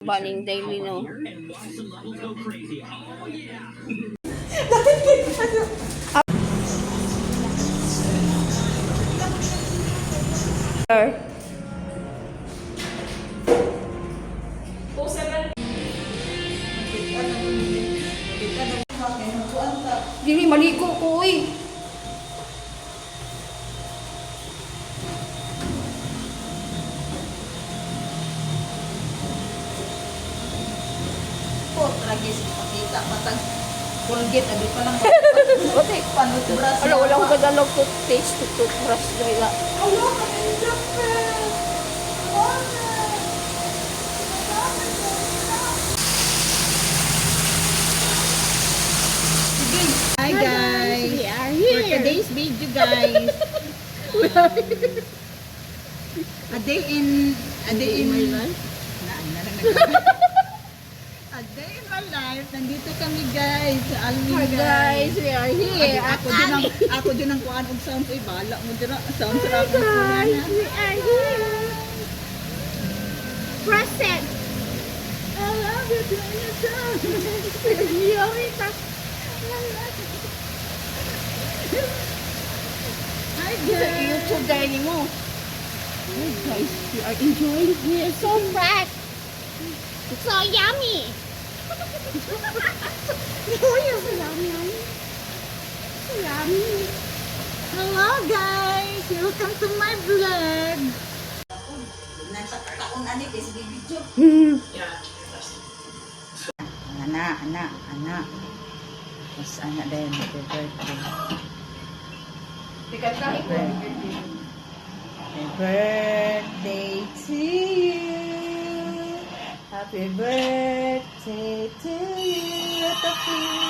Baling daily, no? Dili, maligo ko, uy. Tragis pakita matag Colgate abi pa lang Ote, panutbras. wala ko kadalog toothpaste to toothbrush gaya. Hello, kanina pa. Hi guys. We are For here. today's video guys. A day in my life. A day in my life. Nandito kami guys sa Alvin Hi guys, we are here. Ako din ang kuan og sound ay bala mo dira sound sa ako. Guys, we are here. Present. I love you dinosaur. Yorita. Hi Sa guys. YouTube dining mo. Hi guys, we are enjoying here. So fresh. It's so yummy. Oh, yes, so yummy. So yummy. Hello guys, welcome to my vlog. Nagtataon ani kay sige video. Anak. Mas anak din happy birthday. Happy birthday to you. Happy birthday to you.